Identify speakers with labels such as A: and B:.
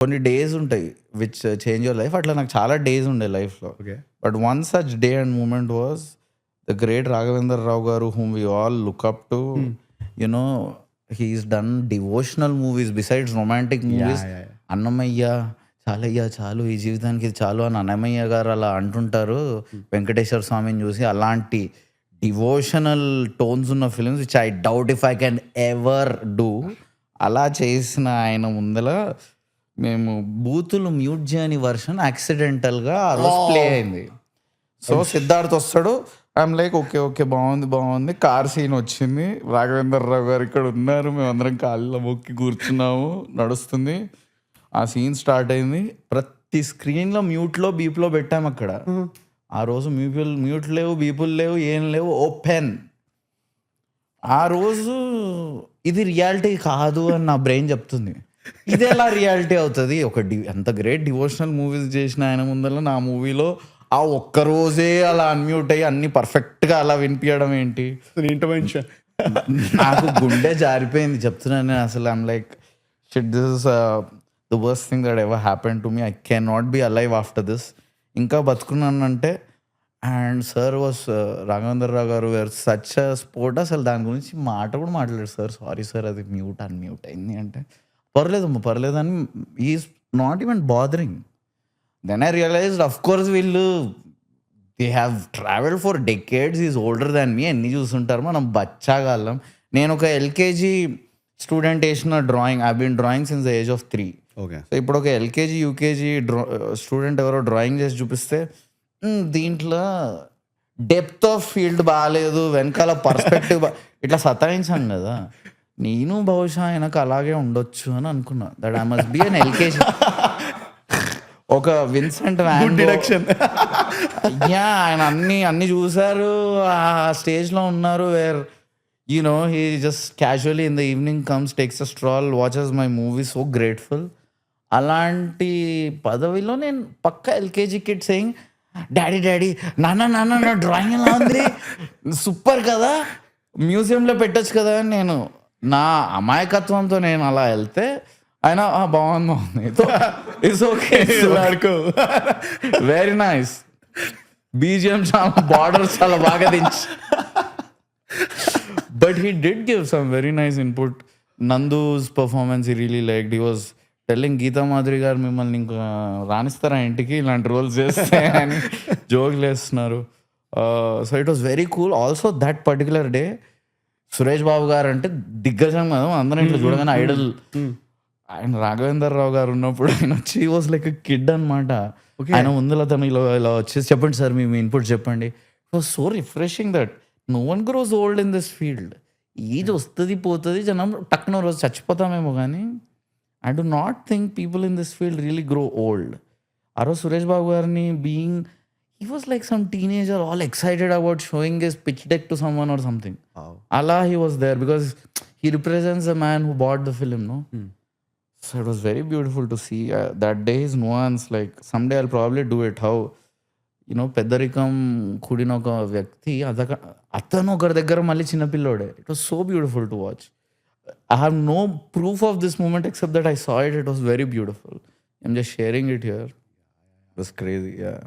A: కొన్ని డేస్ ఉంటాయి which change your life. అట్లా నాకు చాలా డేస్ ఉండే లైఫ్లో.
B: Okay.
A: But one such day and moment was the great Raghavendra Rao garu, whom we all look up to. You know he's done devotional movies besides romantic movies. Annamayya చాలయ్యా చాలు, ఈ జీవితానికి ఇది చాలు అని అన్నమయ్య గారు అలా అంటుంటారు వెంకటేశ్వర స్వామిని చూసి. అలాంటి డివోషనల్ టోన్స్ ఉన్న films which I doubt if I can ever do. అలా చేసిన ఆయన ముందల మేము బూతులు మ్యూట్ చేయని వర్షన్ యాక్సిడెంటల్గా ఆ రోజు ప్లే అయింది. సో సిద్ధార్థ్ వస్తాడు, ఐఎమ్ లైక్ ఓకే ఓకే బాగుంది. కార్ సీన్ వచ్చింది, రాఘవేంద్ర రావు గారు ఇక్కడ ఉన్నారు, మేమందరం కాళ్ళ మొక్కి కూర్చున్నాము, నడుస్తుంది. ఆ సీన్ స్టార్ట్ అయింది. ప్రతి స్క్రీన్లో మ్యూట్లో బీప్లో పెట్టాము అక్కడ. ఆ రోజు మ్యూట్ లేవు, బీపులు లేవు, ఏం లేవు, ఓపెన్. ఆ రోజు ఇది రియాలిటీ కాదు అని నా బ్రెయిన్ చెప్తుంది. ఇది ఎలా రియాలిటీ అవుతుంది? ఎంత గ్రేట్ డివోషనల్ మూవీస్ చేసిన ఆయన ముందర నా మూవీలో ఆ ఒక్కరోజే అలా అన్మ్యూట్ అయ్యి అన్ని పర్ఫెక్ట్గా అలా వినిపించడం ఏంటి? నాకు గుండె జారిపోయింది చెప్తున్నాను నేను. అసలు I'm like shit, this is the worst thing that ever happen to me. I can not be alive after this. ఇంకా బతుకున్నానంటే. అండ్ సార్ వాస్ రాఘవేంద్రరావు గారు వేర్ సచ్ స్పోర్ట్. అసలు దాని గురించి మాట కూడా మాట్లాడారు. సార్ సారీ సార్ అది అన్మ్యూట్ అయింది అంటే, పర్లేదు అని is not even bothering. Then I realised of course వీళ్ళు they have travelled for decades, is older than me, అన్నీ చూస్తుంటారు, మనం బచ్చాగాళ్ళం. నేను ఒక ఎల్కేజీ స్టూడెంట్ వేసిన drawing, I been drawing since the age of 3.
B: Okay.
A: So ఇప్పుడు ఒక ఎల్కేజీ యూకేజీ స్టూడెంట్ ఎవరో డ్రాయింగ్ చేసి చూపిస్తే దీంట్లో డెప్త్ ఆఫ్ ఫీల్డ్ బాగాలేదు, వెనకాల పర్స్పెక్టివ్ ఇట్లా సతాయించాను కదా. నేను బహుశా ఆయనకు అలాగే ఉండొచ్చు అని అనుకున్నా. That I must be an LKG. ఒక విన్సెంట్ వ్యాన్ డిడక్షన్. యా, ఆయన అన్ని చూసారు, ఆ స్టేజ్లో ఉన్నారు. Where you know he just casually in the evening comes, takes a stroll, watches my movie, so grateful. అలాంటి పదవిలో నేను పక్కా ఎల్కేజీ కిడ్ సేయింగ్ డాడీ నాన్న డ్రాయింగ్ ఎలా ఉంది, సూపర్ కదా, మ్యూజియంలో పెట్టచ్చు కదా అని నేను నా అమాయకత్వంతో నేను అలా వెళ్తే ఆయన బాగుంది, it's okay, very nice, BGM చాలా బార్డర్స్ చాలా బాగా దించి. But he did give some very nice input. Nandu's performance he really liked. He was telling Geetha Madhuri గారు మిమ్మల్ని ఇంకా రాణిస్తారా ఇంటికి ఇలాంటి రోల్స్ చేస్తే అని జోక్లు వేస్తున్నారు. So it was very cool. Also that particular day Suresh Babu garu అంటే దిగ్గజం కదా, అందరం ఇట్లా చూడగానే ఐడల్. ఆయన రాఘవేంద్ర రావు గారు ఉన్నప్పుడు ఆయన వచ్చి వాజ్ లైక్ ఎ కిడ్ అనమాట. ఆయన ముందులో తను ఇలా వచ్చేసి చెప్పండి సార్ మీ ఇన్పుట్ చెప్పండి. It was so refreshing that no one grows old in this field. Age వస్తుంది పోతుంది, జనం టక్కున రోజు చచ్చిపోతామేమో, కానీ I do not think people in this field really grow old. Aro Suresh Babu garni he was like some teenager all excited about showing his pitch deck to someone or something. Wow. Allah, he was there because he represents a man who bought the film, no? So it was very beautiful to see that day his nuance. Like someday I'll probably do it. How, you know, పెద్దరికం కూడిన ఒక వ్యక్తి అతను ఒకరి దగ్గర మళ్ళీ చిన్నపిల్లోడే. It was so beautiful to watch. I have no proof of this moment except that I saw it. It was very beautiful. I'm just sharing it here. It was crazy, yeah.